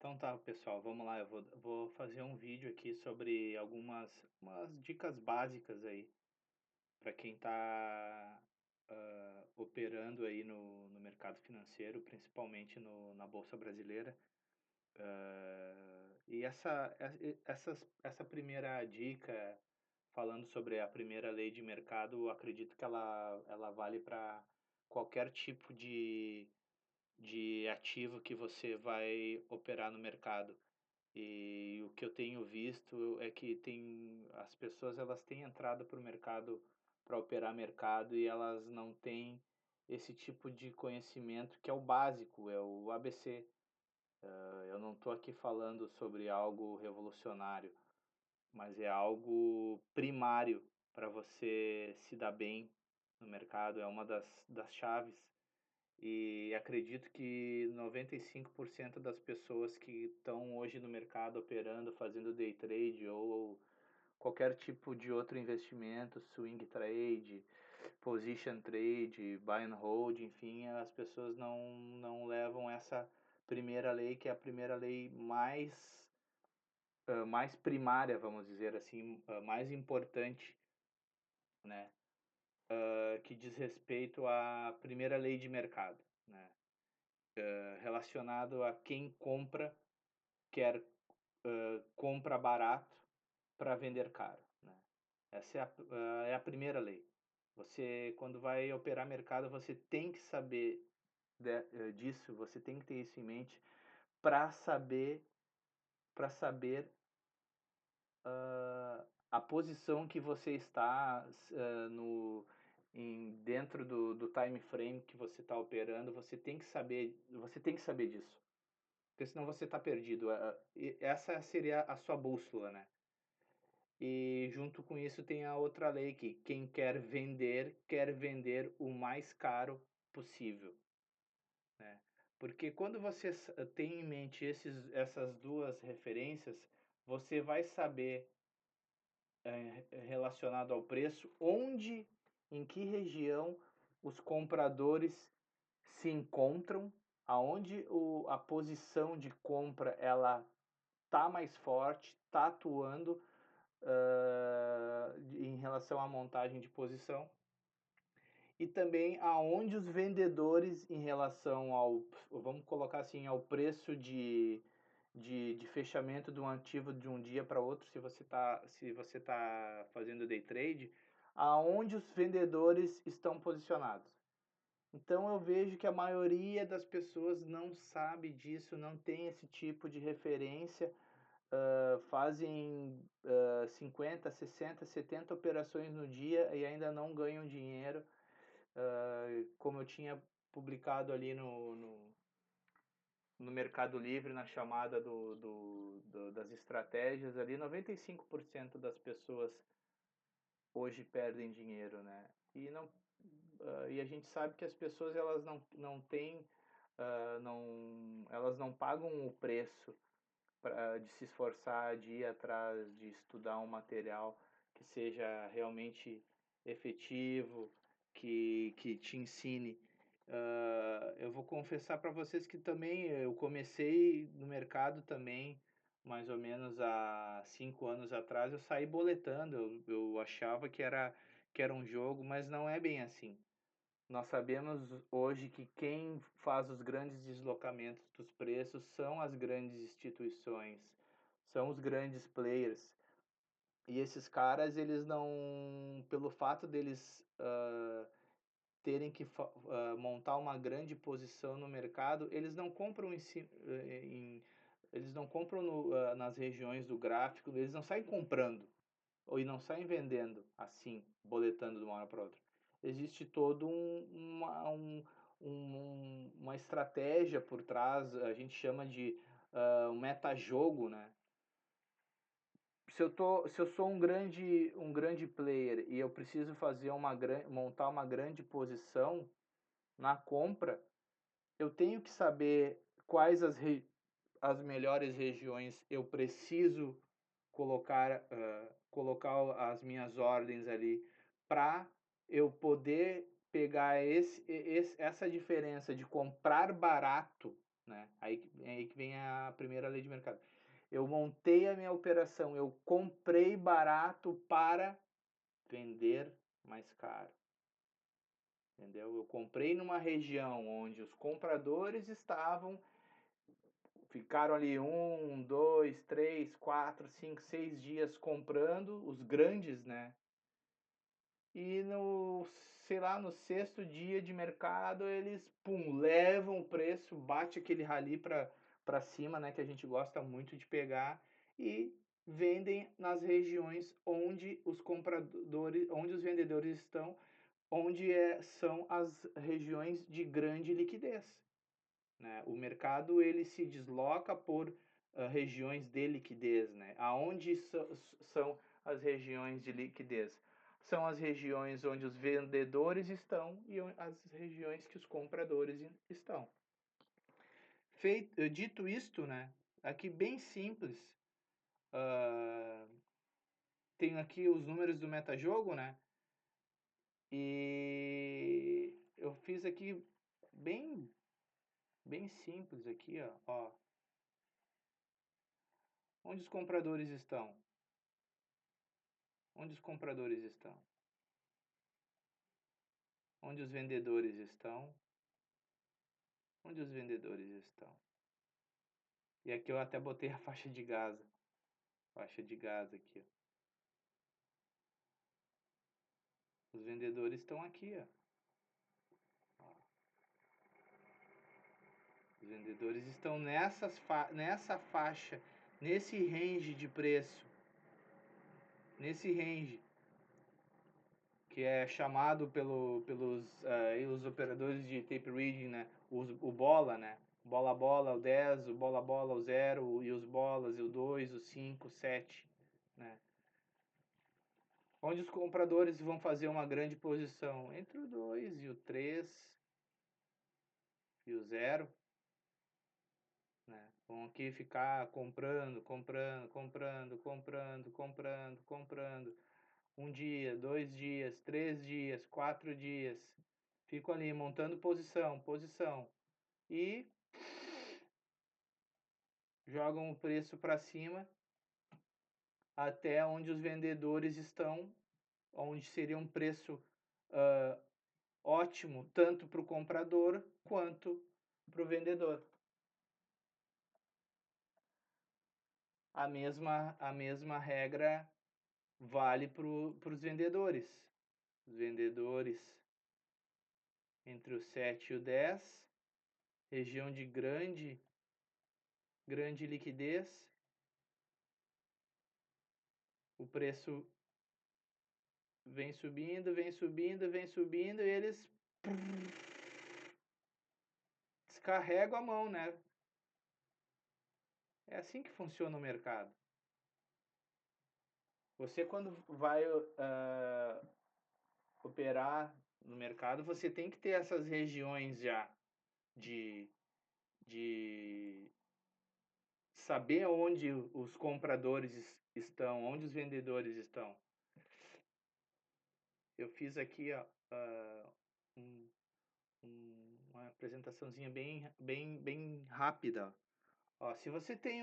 Então tá, pessoal, vamos lá. Eu vou fazer um vídeo aqui sobre algumas umas dicas básicas aí para quem está operando aí no mercado financeiro, principalmente na Bolsa Brasileira. E essa primeira dica, falando sobre a primeira lei de mercado, eu acredito que ela vale para qualquer tipo de ativo que você vai operar no mercado. E o que eu tenho visto é que as pessoas elas têm entrado para o mercado para operar mercado e elas não têm esse tipo de conhecimento que é o básico, é o ABC. Eu não estou aqui falando sobre algo revolucionário, mas é algo primário para você se dar bem no mercado, é uma das chaves. E acredito que 95% das pessoas que estão hoje no mercado operando, fazendo day trade ou qualquer tipo de outro investimento, swing trade, position trade, buy and hold, enfim, as pessoas não levam essa primeira lei, que é a primeira lei mais primária, vamos dizer assim, mais importante, né? Que diz respeito à primeira lei de mercado, né? Relacionado a quem quer compra barato para vender caro, né? Essa é a primeira lei. Você, quando vai operar mercado, você tem que saber disso, você tem que ter isso em mente para saber a posição que você está dentro do time frame que você está operando. Você tem que saber disso. Porque senão você está perdido. E essa seria a sua bússola, né? E junto com isso tem a outra lei que quem quer vender o mais caro possível, né? Porque quando você tem em mente essas duas referências, você vai saber, relacionado ao preço, em que região os compradores se encontram, aonde a posição de compra ela tá mais forte, tá atuando em relação à montagem de posição, e também aonde os vendedores em relação vamos colocar assim, ao preço de fechamento de um ativo de um dia para outro, se você tá fazendo day trade, aonde os vendedores estão posicionados. Então eu vejo que a maioria das pessoas não sabe disso, não tem esse tipo de referência, fazem 50, 60, 70 operações no dia e ainda não ganham dinheiro. Como eu tinha publicado ali no Mercado Livre, na chamada das estratégias ali, 95% das pessoas hoje perdem dinheiro, né? E a gente sabe que as pessoas elas não têm, elas não pagam o preço de se esforçar, de ir atrás, de estudar um material que seja realmente efetivo, que te ensine. Eu vou confessar para vocês que também eu comecei no mercado também, mais ou menos há 5 anos atrás, eu saí boletando, eu achava que era um jogo, mas não é bem assim. Nós sabemos hoje que quem faz os grandes deslocamentos dos preços são as grandes instituições, são os grandes players. E esses caras, eles não, pelo fato deles terem que montar uma grande posição no mercado, eles não compram eles não compram nas regiões do gráfico, eles não saem comprando ou e não saem vendendo assim, boletando de uma hora para outra. Existe todo uma estratégia por trás, a gente chama de um metajogo, né? Se eu sou um grande player e eu preciso montar uma grande posição na compra, eu tenho que saber quais as melhores regiões eu preciso colocar as minhas ordens ali para eu poder pegar essa diferença de comprar barato né? Aí que vem a primeira lei de mercado. Eu montei a minha operação, eu comprei barato para vender mais caro. Entendeu? Eu comprei numa região onde os compradores ficaram ali 1, 2, 3, 4, 5, 6 dias comprando, os grandes, né? E sei lá, no sexto dia de mercado, eles, pum, levam o preço, bate aquele rally para cima, né, que a gente gosta muito de pegar, e vendem nas regiões onde os compradores, onde os vendedores estão, onde são as regiões de grande liquidez, né? O mercado ele se desloca por regiões de liquidez, né? Aonde são as regiões de liquidez? São as regiões onde os vendedores estão e as regiões que os compradores estão. Dito isto, né? Aqui bem simples, tenho aqui os números do metajogo, né? E eu fiz aqui bem bem simples aqui, ó. Onde os compradores estão? Onde os compradores estão? Onde os vendedores estão? Onde os vendedores estão? E aqui eu até botei a faixa de Gaza. Faixa de Gaza aqui, ó. Os vendedores estão aqui, ó. Os vendedores estão nessa faixa, nesse range de preço. Nesse range. Que é chamado pelos os operadores de tape reading, né? O bola, né? Bola, o 10, o bola, o 0, e os bolas, e o 2, o 5, o 7, né? Onde os compradores vão fazer uma grande posição entre o 2 e o 3 e o 0, né? Vão aqui ficar comprando, comprando, comprando, comprando, comprando, comprando. 1 dia, 2 dias, 3 dias, 4 dias. Fico ali montando posição, posição. E jogam o preço para cima até onde os vendedores estão, onde seria um preço ótimo tanto para o comprador quanto para o vendedor. A mesma regra vale para os vendedores. Os vendedores entre o 7 e o 10, região de grande liquidez, o preço vem subindo, vem subindo, vem subindo, e eles descarregam a mão, né? É assim que funciona o mercado. Você, quando vai operar no mercado, você tem que ter essas regiões já de saber onde os compradores estão, onde os vendedores estão. Eu fiz aqui uma apresentaçãozinha bem rápida. Ó, se você tem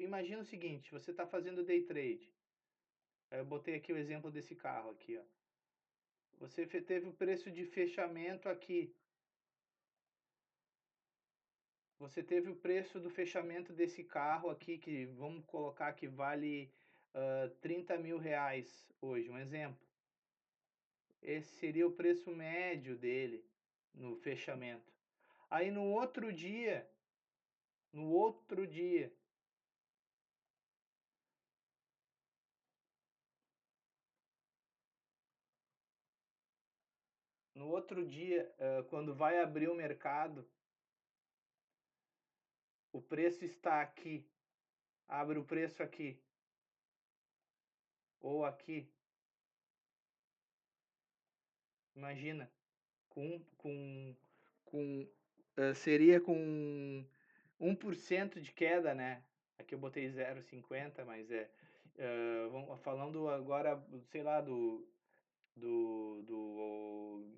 imagina o seguinte, você está fazendo day trade. Eu botei aqui o exemplo desse carro aqui, ó. Você teve o preço de fechamento aqui. Você teve o preço do fechamento desse carro aqui, que vamos colocar que vale 30 mil reais hoje, um exemplo. Esse seria o preço médio dele no fechamento. Aí no outro dia, no outro dia, quando vai abrir o mercado, o preço está aqui. Abre o preço aqui. Ou aqui. Imagina, seria com 1% de queda, né? Aqui eu botei 0,50, mas falando agora, sei lá, do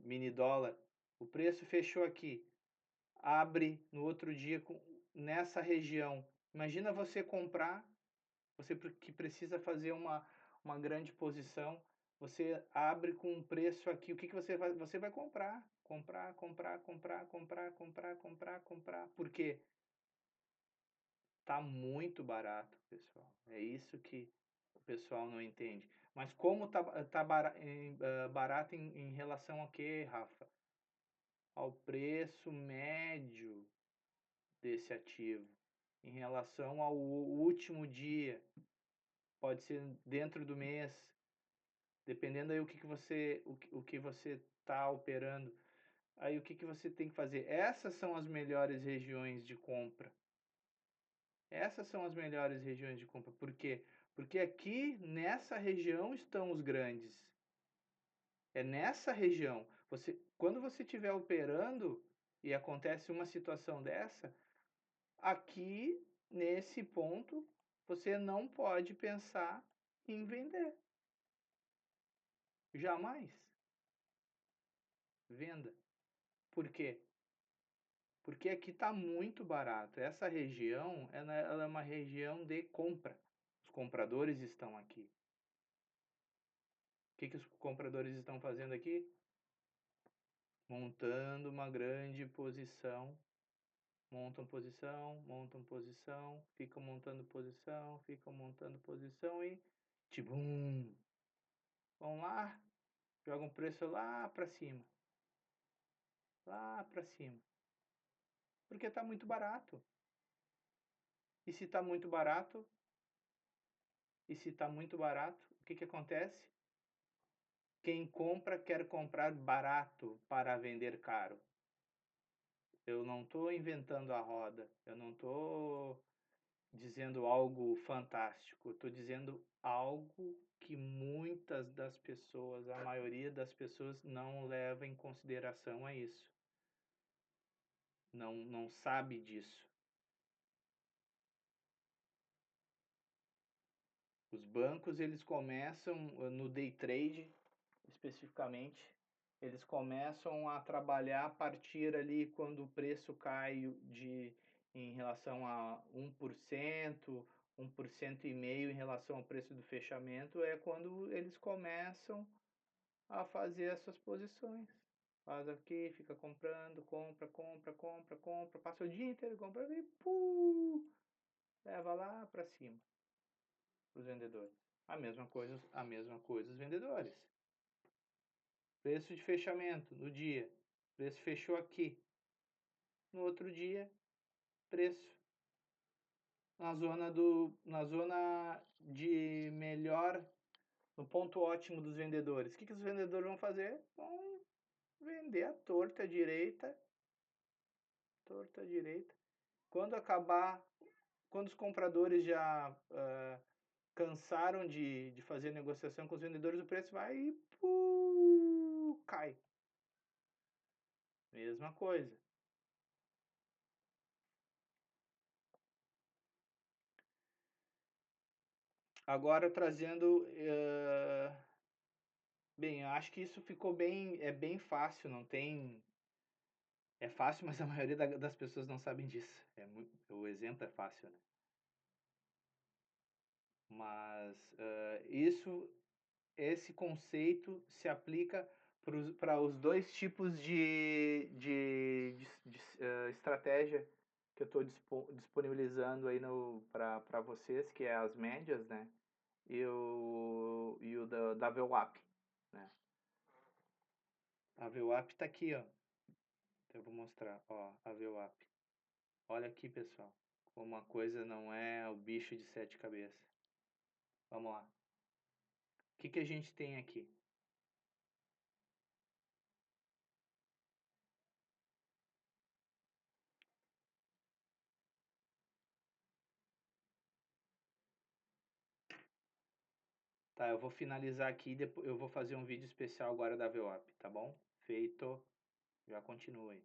mini dólar. O preço fechou aqui. Abre no outro dia nessa região. Imagina você comprar, você que precisa fazer uma grande posição, você abre com um preço aqui, o que que você vai? Você vai comprar, comprar, comprar, comprar, comprar, comprar, comprar, comprar. Por quê? Tá muito barato, pessoal. É isso que o pessoal não entende. Mas como barato em relação a quê, Rafa? Ao preço médio desse ativo, em relação ao último dia, pode ser dentro do mês, dependendo aí o que você está operando. Aí o que você tem que fazer? Essas são as melhores regiões de compra. Essas são as melhores regiões de compra. Por quê? Porque aqui nessa região estão os grandes. É nessa região. Quando você estiver operando e acontece uma situação dessa, aqui nesse ponto você não pode pensar em vender. Jamais. Venda. Por quê? Porque aqui está muito barato. Essa região, ela é uma região de compra. Os compradores estão aqui. O que que os compradores estão fazendo aqui? Montando uma grande posição. Montam posição, ficam montando posição e tibum. Vão lá, jogam o preço lá para cima. Lá para cima. Porque está muito barato. E se está muito barato, o que que acontece? Quem compra quer comprar barato para vender caro. Eu não estou inventando a roda, eu não estou dizendo algo fantástico, eu estou dizendo algo que muitas das pessoas, a maioria das pessoas não leva em consideração a isso. Não sabe disso. Os bancos, eles começam no day trade, especificamente, eles começam a trabalhar a partir ali quando o preço cai em relação a 1%, 1,5% em relação ao preço do fechamento, é quando eles começam a fazer essas posições. Faz aqui, fica comprando, compra, compra, compra, compra, passa o dia inteiro comprando e leva lá para cima os vendedores. A mesma coisa os vendedores. Preço de fechamento no dia. Preço fechou aqui. No outro dia, preço na zona de melhor, no ponto ótimo dos vendedores. O que os vendedores vão fazer? Vão vender a torta direita, torta direita. Quando acabar, quando os compradores já cansaram de fazer negociação com os vendedores, o preço vai e cai. Mesma coisa. Agora trazendo. Bem, eu acho que isso ficou bem. É bem fácil, não tem. É fácil, mas a maioria das pessoas não sabem disso. O exemplo é fácil, né? Mas esse conceito se aplica para os dois tipos de estratégia que eu estou disponibilizando aí para vocês, que é as médias, né? E o da VWAP, né? A VWAP está aqui, ó. Então eu vou mostrar, ó, a VWAP. Olha aqui, pessoal. Uma coisa não é o bicho de 7 cabeças. Vamos lá. O que a gente tem aqui? Tá, eu vou finalizar aqui, depois eu vou fazer um vídeo especial agora da VWAP, tá bom? Feito. Já continua aí.